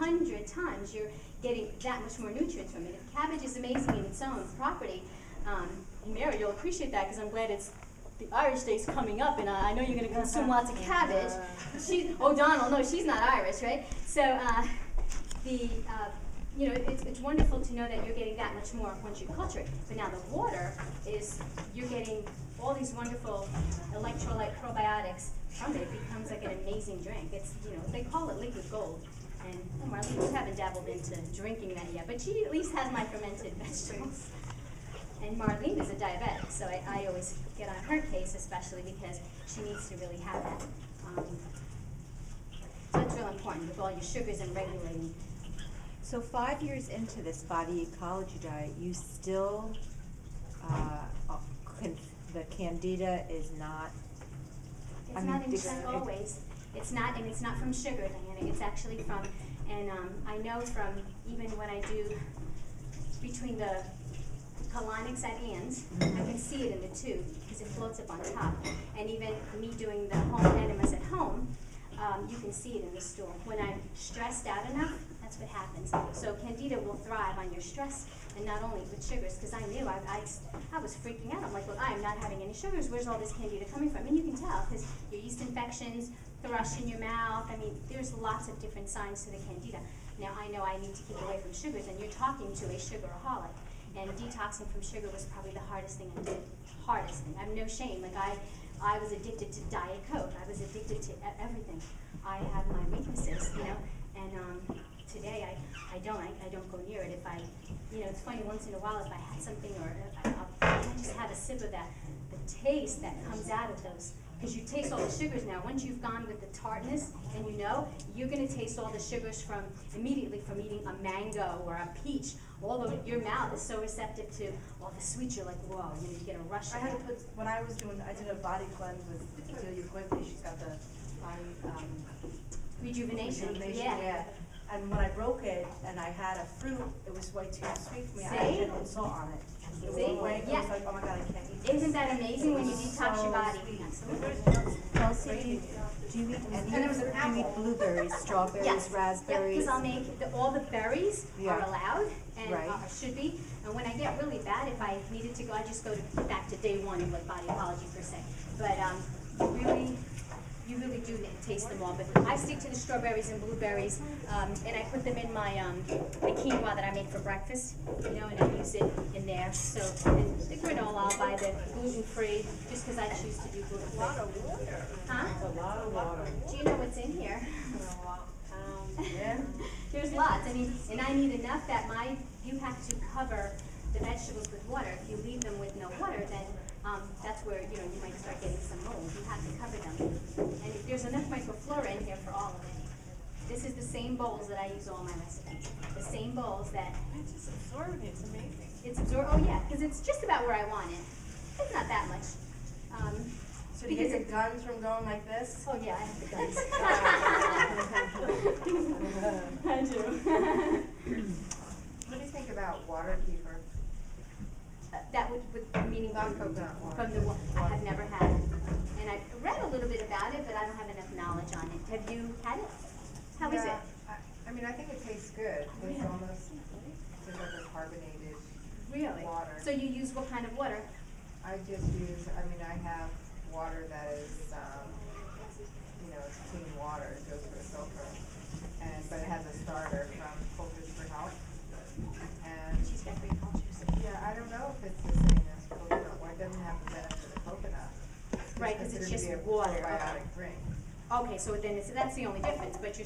100 times, you're getting that much more nutrients from it. If cabbage is amazing in its own property, and Mary, you'll appreciate that because I'm glad it's the Irish Day's coming up, and I know you're going to consume lots of cabbage. Donald, no, she's not Irish, right? So you know, it's wonderful to know that you're getting that much more once you culture it. But now the water is, you're getting all these wonderful electrolyte probiotics from it. It becomes like an amazing drink. It's, you know, they call it liquid gold. And Marlene, we haven't dabbled into drinking that yet, but she at least has my fermented vegetables. And Marlene is a diabetic, so I always get on her case, especially because she needs to really have that. So it's real important with all your sugars and regulating. So 5 years into this body ecology diet, you still, the candida is not. It's not in check always. It's not, and it's not from sugar, Diana. It's actually from, and I know from even when I do between the colonics at Ann's, I can see it in the tube because it floats up on top. And even me doing the home enemas at home, you can see it in the stool. When I'm stressed out enough, that's what happens. So candida will thrive on your stress, and not only with sugars, because I knew I was freaking out. I'm like, well, I'm not having any sugars. Where's all this candida coming from? And you can tell because your yeast infections, thrush in your mouth. I mean, there's lots of different signs to the candida. Now I know I need to keep away from sugars, and you're talking to a sugaraholic. And detoxing from sugar was probably the hardest thing I did. Hardest thing. I have no shame. Like I was addicted to Diet Coke. I was addicted to everything. I have my weaknesses, you know, and today I don't go near it. If I, you know, it's funny, once in a while if I had something or I just have a sip of that, the taste that comes out of those, because you taste all the sugars now. Once you've gone with the tartness, and you know, you're going to taste all the sugars from immediately from eating a mango or a peach. Although your mouth is so receptive to all the sweets, you're like, whoa, you get a rush. I had to put, when I did a body cleanse with Celia Quigley. She's got the body rejuvenation. Yeah. And when I broke it and I had a fruit, it was way too sweet for me. I had no salt on it. See? Yeah. I was like, oh my God, I can't eat this. Isn't that amazing when you detox your body? Dulce, do you eat any of them? Do you eat blueberries, strawberries, Yes. raspberries? Because I'll make all the berries are allowed and Right. Should be. And when I get really bad, if I needed to go, I just go back to day one of like body ecology per se. But you really do taste them all. But I stick to the strawberries and blueberries, and I put them in my the quinoa that I make for breakfast, you know, and I use it in there. So and the granola I'll buy the gluten-free, just because I choose to do gluten-free. A lot of water. Huh? A lot of water. Do you know what's in here? Yeah. There's lots. I mean, and I need enough that you have to cover the vegetables with water. If you leave them with no water, then that's where, you know, you might start getting some mold. You have to cover them. And there's enough microflora in here for all of it. This is the same bowls that I use all my recipes. The same bowls that... It's just absorbing. It's amazing. It's absorbed. Oh, yeah, because it's just about where I want it. It's not that much. So do you get the guns from going like this? Oh, yeah, I have the guns. I do. What do you think about water kefir? That would meaning Not coconut water. from the one I have never had it. And I've read a little bit about it, but I don't have enough knowledge on it. Have you had it? How is it? I mean, I think it tastes good. It's almost just like a carbonated Really? water. So you use what kind of water? I just use, I mean, I have water that is, you know, it's clean water. It goes through a filter. But it has a starter from Cultures for Health. And She's got great cultures. yeah, I don't know if it's the same as coconut water. It doesn't have the benefit of coconut. Right, because it's just considered to be a water. probiotic drink. Okay, so then that's the only difference, but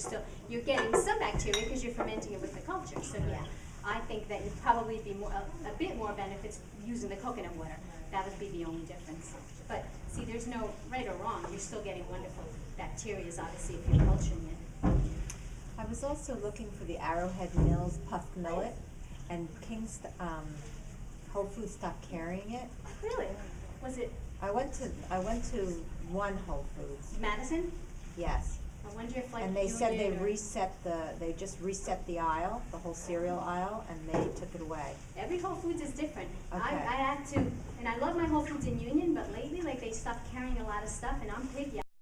you're getting some bacteria because you're fermenting it with the culture. So yeah, I think that you'd probably be a bit more benefits using the coconut water. That would be the only difference. But see, there's no right or wrong. You're still getting wonderful bacteria, obviously, if you're culturing it. I was also looking for the Arrowhead Mills puffed millet, and Whole Foods stopped carrying it. Really? Was it I went to one Whole Foods. Madison? Yes. I wonder if like And they said Union or- they just reset the aisle, the whole cereal aisle, and they took it away. Every Whole Foods is different. Okay. I had to, and I love my Whole Foods in Union, but lately, like, they stopped carrying a lot of stuff, and I'm picky.